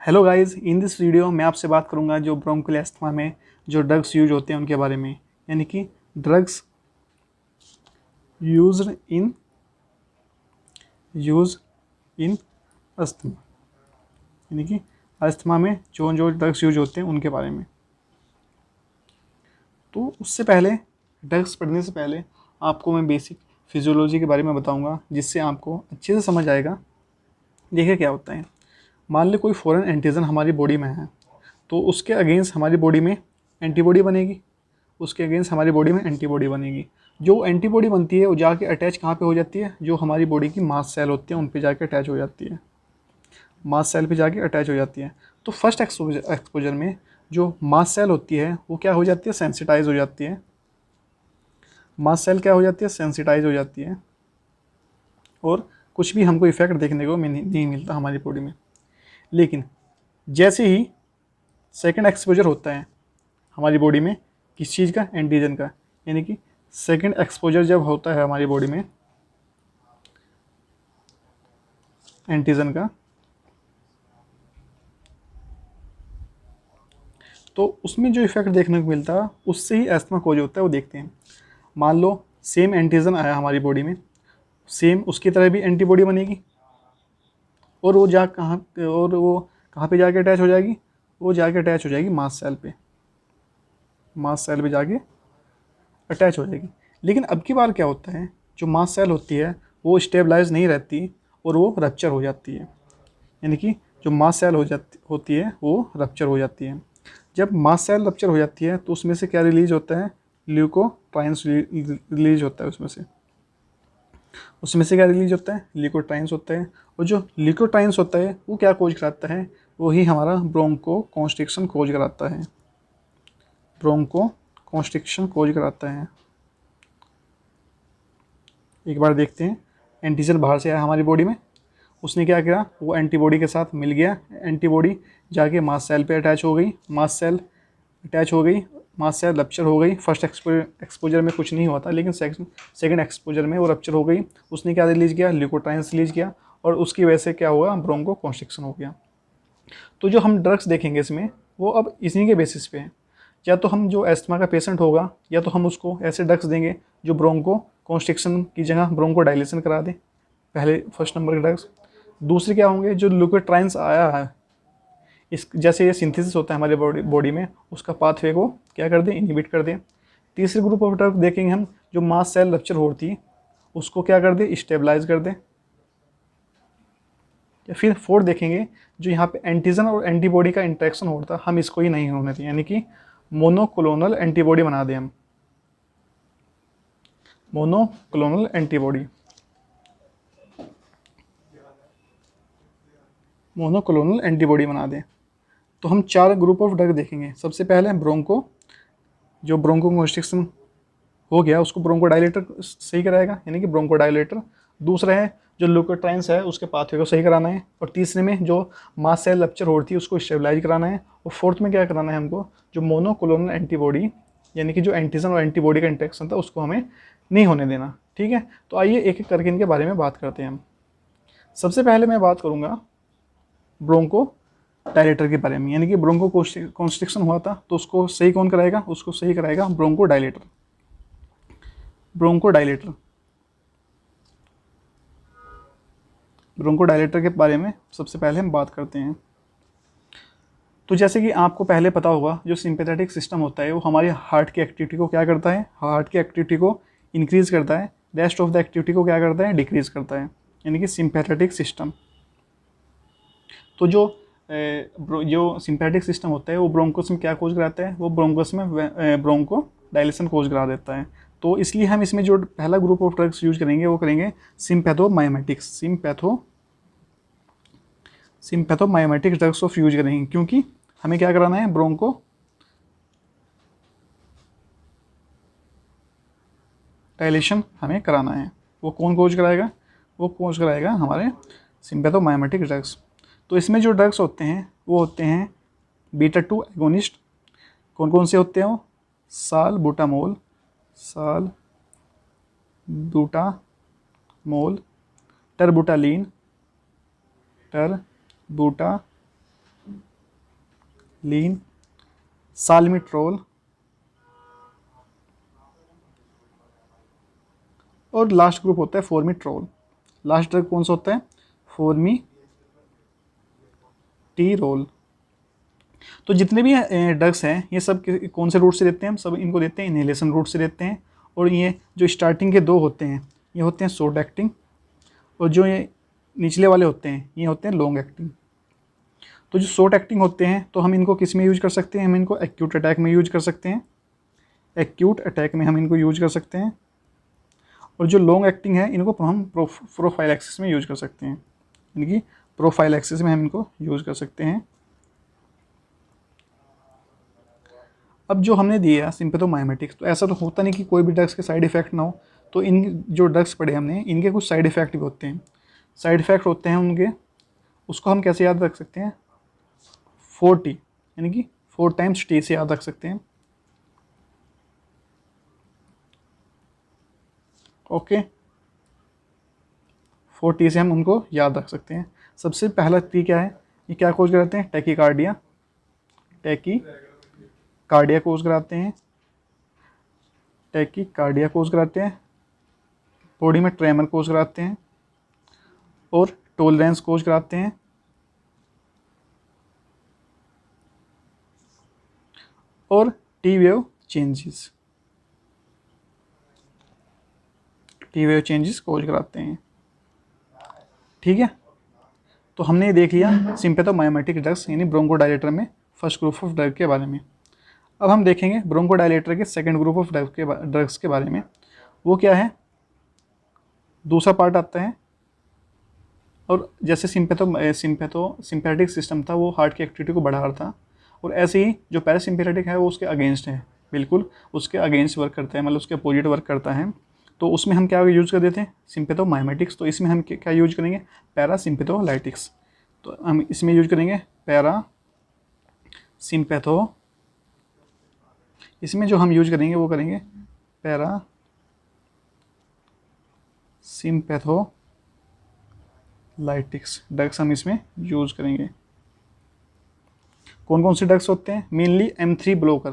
Hello guys, in this video मैं आपसे बात करूंगा जो ब्रोंकियल अस्थमा में जो ड्रग्स यूज होते हैं उनके बारे में। यानी कि ड्रग्स यूज्ड इन अस्थमा, यानी कि अस्थमा में जो जो ड्रग्स यूज होते हैं उनके बारे में। तो उससे पहले, ड्रग्स पढ़ने से पहले आपको मैं बेसिक फिजियोलॉजी के बारे में बताऊंगा, जिससे आपको अच्छे से समझ आएगा। देखिए क्या होता है। मान ली कोई फॉरेन एंटीजन हमारी बॉडी में है, तो उसके अगेंस्ट हमारी बॉडी में एंटीबॉडी बनेगी। उसके अगेंस्ट हमारी बॉडी में एंटीबॉडी बनेगी। जो एंटीबॉडी बनती है वो जाके अटैच कहाँ पे हो जाती है, जो हमारी बॉडी की मास सेल होती है उन पे जाके अटैच हो जाती है। मास सेल पे जाके अटैच हो जाती है। तो फर्स्ट एक्सपोजर में जो मास सेल होती है वो क्या हो जाती है, सेंसिटाइज हो जाती है। मास सेल क्या हो जाती है, सेंसिटाइज हो जाती है, और कुछ भी हमको इफेक्ट देखने को नहीं मिलता हमारी बॉडी में। लेकिन जैसे ही सेकंड एक्सपोजर होता है हमारी बॉडी में किस चीज़ का, एंटीजन का, यानी कि सेकंड एक्सपोजर जब होता है हमारी बॉडी में एंटीजन का, तो उसमें जो इफेक्ट देखने को मिलता है उससे ही अस्थमा कोज होता है वो देखते हैं। मान लो सेम एंटीजन आया हमारी बॉडी में, सेम उसकी तरह भी एंटीबॉडी बनेगी, और वो कहाँ पे जाके अटैच हो जाएगी, वो जाके अटैच हो जाएगी मास सेल पे। मास सेल पे जाके अटैच हो जाएगी। लेकिन अब की बार क्या होता है, जो मास सेल होती है वो स्टेबलाइज नहीं रहती और वो रप्चर हो जाती है। यानी कि जो मास सेल होती है वो रप्चर हो जाती है। जब मास सेल रप्चर हो जाती है तो उसमें से क्या रिलीज होता है, ल्यूकोट्राइन्स रिलीज होता है उसमें से क्या रिलीज होता है, ल्यूकोट्राइन्स होता है। और जो ल्यूकोट्राइन्स होता है वो क्या कोज कराता है, वही हमारा ब्रोंको कॉन्स्ट्रिक्शन कोज कराता है। ब्रोंको कॉन्स्ट्रिक्शन कोज कराता है। एक बार देखते हैं, एंटीजन बाहर से आया हमारी बॉडी में, उसने क्या किया, वो एंटीबॉडी के साथ मिल गया। एंटीबॉडी जाके मास सेल पे अटैच हो गई, मास सेल अटैच हो गई, मास सेल रप्चर हो गई। फर्स्ट एक्सपोजर में कुछ नहीं हुआ था, लेकिन सेकंड एक्सपोजर में वो रप्चर हो गई। उसने क्या रिलीज किया, ल्यूकोट्राइन्स रिलीज किया, और उसकी वजह से क्या हुआ, ब्रोंको कॉन्स्ट्रिक्शन हो गया। तो जो हम ड्रग्स देखेंगे इसमें, वो अब इसी के बेसिस पे है। या तो हम जो एस्थमा का पेशेंट होगा, या तो हम उसको ऐसे ड्रग्स देंगे जो ब्रोंको कॉन्स्ट्रिक्शन की जगह ब्रोंको डायलेशन करा दे, पहले फर्स्ट नंबर के ड्रग्स। दूसरे क्या होंगे, जो ल्यूकोट्राइन्स आया है, इस जैसे ये सिंथेसिस होता है हमारे बॉडी में, उसका पाथवे को क्या कर दें, इनहिबिट कर दें। तीसरे ग्रुप ऑफ ड्रग देखेंगे हम, जो मास सेल रप्चर होती है उसको क्या कर दें, स्टेबलाइज कर दें। या फिर फोर्थ देखेंगे, जो यहाँ पे एंटीजन और एंटीबॉडी का इंटरेक्शन होता है, हम इसको ही नहीं होने दें, यानी कि मोनोक्लोनल एंटीबॉडी बना दें हम। मोनोक्लोनल एंटीबॉडी, मोनोक्लोनल एंटीबॉडी बना दें। तो हम 4 ग्रुप ऑफ ड्रग देखेंगे। सबसे पहले ब्रोंको, जो ब्रोंको कॉन्स्ट्रिक्शन हो गया उसको ब्रोंको डायलेटर सही कराएगा, यानी कि ब्रोंको डायलेटर। दूसरा है जो ल्यूकोट्राइन्स है उसके पाथवे को सही कराना है। और तीसरे में जो मास सेल रप्चर होती है उसको स्टेबलाइज कराना है। और फोर्थ में क्या कराना है हमको, जो मोनोक्लोनल एंटीबॉडी, यानी कि जो एंटीजन और एंटीबॉडी का इंटरेक्शन था उसको हमें नहीं होने देना। ठीक है, तो आइए एक एक करके इनके बारे में बात करते हैं हम। सबसे पहले मैं बात करूँगा ब्रोंको डायलेटर के बारे में, यानी कि ब्रोंको कॉन्स्ट्रिक्शन हुआ था तो उसको सही कौन कराएगा, उसको सही कराएगा bronchodilator. Bronchodilator, bronchodilator के बारे में सबसे पहले हम बात करते हैं। तो जैसे कि आपको पहले पता होगा, जो सिंपैथेटिक सिस्टम होता है वो हमारे हार्ट की एक्टिविटी को क्या करता है, हार्ट की एक्टिविटी को इंक्रीज करता है। रेस्ट ऑफ द एक्टिविटी को क्या करता है, डिक्रीज करता है, यानी कि सिंपैथेटिक सिस्टम। तो जो सिंपैथेटिक सिस्टम होता है वो ब्रोंकोस में क्या कोज कराता है, वो ब्रोंकोस में ब्रोंको डायलेशन कोज करा देता है। तो इसलिए हम इसमें जो पहला ग्रुप ऑफ ड्रग्स यूज करेंगे वो करेंगे सिम्पैथोमाइमेटिक्स। सिम्पैथोमाइमेटिक ड्रग्स ऑफ यूज करेंगे, क्योंकि हमें क्या कराना है, ब्रोंको डायलेशन हमें कराना है। वो कौन कोज कराएगा, वो कोज कराएगा हमारे सिम्पैथोमाइमेटिक ड्रग्स। तो इसमें जो ड्रग्स होते हैं वो होते हैं बीटा-2 एगोनिस्ट। कौन कौन से होते हैं वो, सालबुटामोल, टरबुटालीन, लीन, साल्मिट्रोल और लास्ट ग्रुप होता है फॉर्मिट्रोल। लास्ट ड्रग कौन सा होता है? फॉर्मिटीरोल। तो जितने भी ड्रग्स हैं ये सब कौन से रूट से देते हैं? हम सब इनको देते हैं इनहेलेशन रूट से देते हैं। और ये जो स्टार्टिंग के दो होते हैं ये होते हैं शॉर्ट एक्टिंग, और जो ये निचले वाले होते हैं ये होते हैं लॉन्ग एक्टिंग। तो जो शॉर्ट एक्टिंग होते हैं तो हम इनको किस में यूज कर सकते हैं? हम इनको एक्यूट अटैक में यूज कर सकते हैं, एक्यूट अटैक में हम इनको यूज कर सकते हैं। और जो लॉन्ग एक्टिंग है इनको हम प्रोफाइलैक्सिस में यूज कर सकते हैं, यानी कि प्रोफाइलैक्सिस में हम इनको यूज कर सकते हैं। अब जो हमने दिया सिम्पैथोमाइमेटिक्स, तो ऐसा तो होता नहीं कि कोई भी ड्रग्स के साइड इफ़ेक्ट ना हो। तो इन जो ड्रग्स पढ़े हमने इनके कुछ साइड इफ़ेक्ट भी होते हैं। साइड इफ़ेक्ट होते हैं उनके, उसको हम कैसे याद रख सकते हैं? 4T, यानी कि 4 टाइम्स T से याद रख सकते हैं। ओके, 4T से हम उनको याद रख सकते हैं। सबसे पहला T क्या है? ये क्या कोज कराते हैं? टैकीकार्डिया, टैकीकार्डिया कोज कराते हैं, टैकीकार्डिया कोज कराते हैं। बॉडी में ट्रेमर कोज कराते हैं और टॉलरेंस कोज कराते हैं। और T wave changes, T wave changes cause कराते हैं। ठीक है, तो हमने ये देख लिया सिम्पैथोमाइमेटिक ड्रग्स यानी ब्रोंकोडायलेटर में फर्स्ट ग्रुप ऑफ ड्रग के बारे में। अब हम देखेंगे ब्रोंकोडायलेटर के सेकंड ग्रुप ऑफ ड्रग्स के बारे में। वो क्या है? दूसरा पार्ट आता है। और जैसे सिम्पैथेटिक सिस्टम था वो हार्ट की एक्टिविटी को बढ़ा रहा था, और ऐसे ही जो पैरासिम्पैथेटिक है वो उसके अगेंस्ट है, बिल्कुल उसके अगेंस्ट वर्क करता है, मतलब उसके अपोजिट वर्क करता है। तो उसमें हम क्या यूज कर देते हैं? सिम्पैथोमाइमेटिक्स। तो इसमें हम क्या यूज करेंगे? पैरासिम्पैथोलाइटिक्स। तो हम इसमें यूज करेंगे पैरासिम्पैथो, इसमें जो हम यूज करेंगे वो करेंगे पैरासिम्पैथोलाइटिक्स ड्रग्स हम इसमें यूज करेंगे। कौन कौन से ड्रग्स होते हैं? Mainly M3 blocker,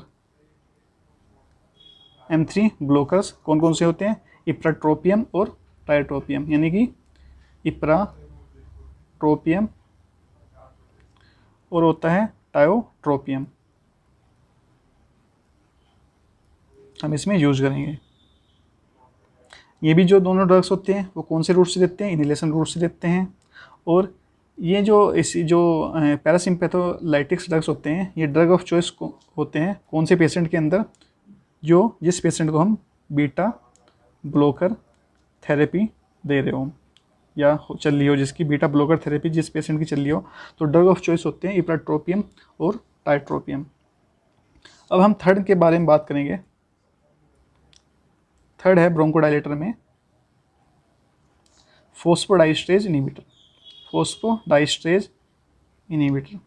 M3 blockers कौन कौन से होते हैं? इप्राट्रोपियम और टाइट्रोपियम, यानी कि इप्राट्रोपियम और होता है टायोट्रोपियम, हम इसमें यूज करेंगे। ये भी जो दोनों ड्रग्स होते हैं वो कौन से रूट से देते हैं? इनहेलेशन रूट से देते हैं। और ये जो पैरासिम्पैथोलाइटिक्स ड्रग्स होते हैं ये ड्रग ऑफ चॉइस होते हैं कौन से पेशेंट के अंदर? जिस पेशेंट को हम बीटा ब्लॉकर थेरेपी दे रहे हो या चल रही हो, जिसकी बीटा ब्लॉकर थेरेपी जिस पेशेंट की चल रही हो, तो ड्रग ऑफ चॉइस होते हैं इप्राट्रोपियम और टाइट्रोपियम। अब हम थर्ड के बारे में बात करेंगे। थर्ड है ब्रोंकोडायलेटर में फॉस्फोडाइस्ट्रेज इनहिबिटर, फॉस्फोडाइस्ट्रेज इनहिबिटर।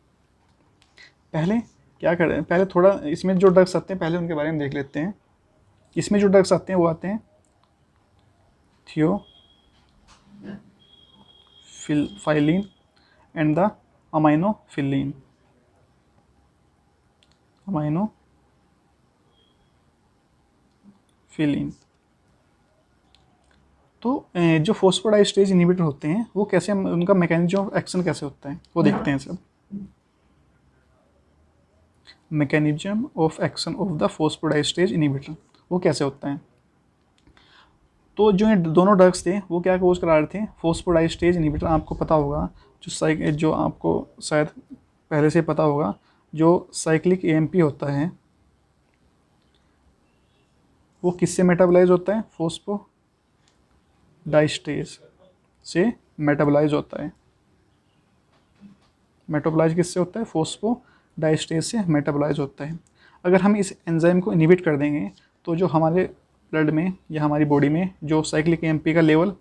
पहले क्या करें? पहले थोड़ा इसमें जो ड्रग्स आते हैं पहले उनके बारे में देख लेते हैं। इसमें जो ड्रग्स आते हैं वो आते हैं थियोफाइलिन एंड द अमाइनोफिलिन, तो जो फॉस्फोडाइस्ट्रेज इनहिबिटर होते हैं वो कैसे, उनका मैकेनिज्म ऑफ एक्शन कैसे होता है वो देखते हैं सब। Mechanism of action of the phosphodiesterase inhibitor वो कैसे होता है? तो जो ये दोनों ड्रग्स थे वो क्या कोज करा रहे थे? Phosphodiesterase inhibitor. आपको पता होगा जो आपको शायद पहले से पता होगा, जो साइक्लिक AMP होता है वो किससे मेटाबोलाइज होता है? फॉस्फोडाइस्ट्रेज से मेटाबोलाइज होता है। मेटाबोलाइज किससे होता है? फॉस्फोडाइस्ट्रेज से मेटाबोलाइज होता है। अगर हम इस एंजाइम को इनहिबिट कर देंगे तो जो हमारे ब्लड में या हमारी बॉडी में जो साइक्लिक AMP का लेवल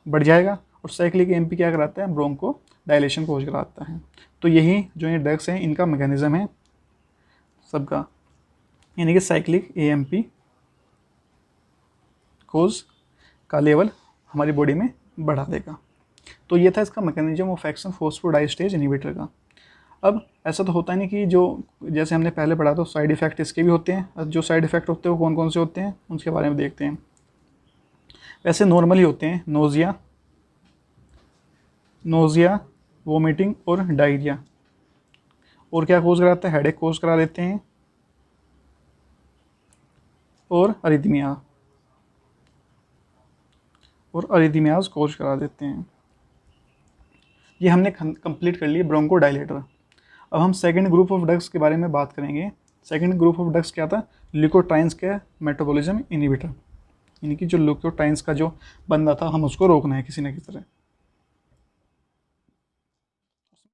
बढ़ जाएगा, और साइक्लिक AMP क्या कराता है? ब्रोंको डायलेशन कोज कराता है। तो यही जो ये ड्रग्स हैं इनका मैकेनिज्म है सबका, यानी कि साइक्लिक AMP कोज का लेवल हमारी बॉडी में बढ़ा देगा। तो ये था इसका mechanism of action phosphodiesterase inhibitor का। अब ऐसा तो होता नहीं कि जो जैसे हमने पहले पढ़ा तो साइड इफ़ेक्ट इसके भी होते हैं, जो साइड इफ़ेक्ट होते हैं वो कौन कौन से होते हैं उनके बारे में देखते हैं। वैसे नॉर्मली होते हैं नोज़िया, वोमिटिंग और डायरिया। और क्या कोज कराता है, हेडेक कोज करा देते हैं और अरिथमियाज कोज करा देते हैं। ये हमने कंप्लीट कर लिए ब्रोंकोडायलेटर। अब हम सेकंड ग्रुप ऑफ ड्रग्स के बारे में बात करेंगे। सेकंड ग्रुप ऑफ ड्रग्स क्या था, ल्यूकोट्राइन्स के मेटाबॉलिज्म इनहिबिटर, यानी कि जो ल्यूकोट्राइन्स का जो बंदा था हम उसको रोकना है किसी न किसी तरह।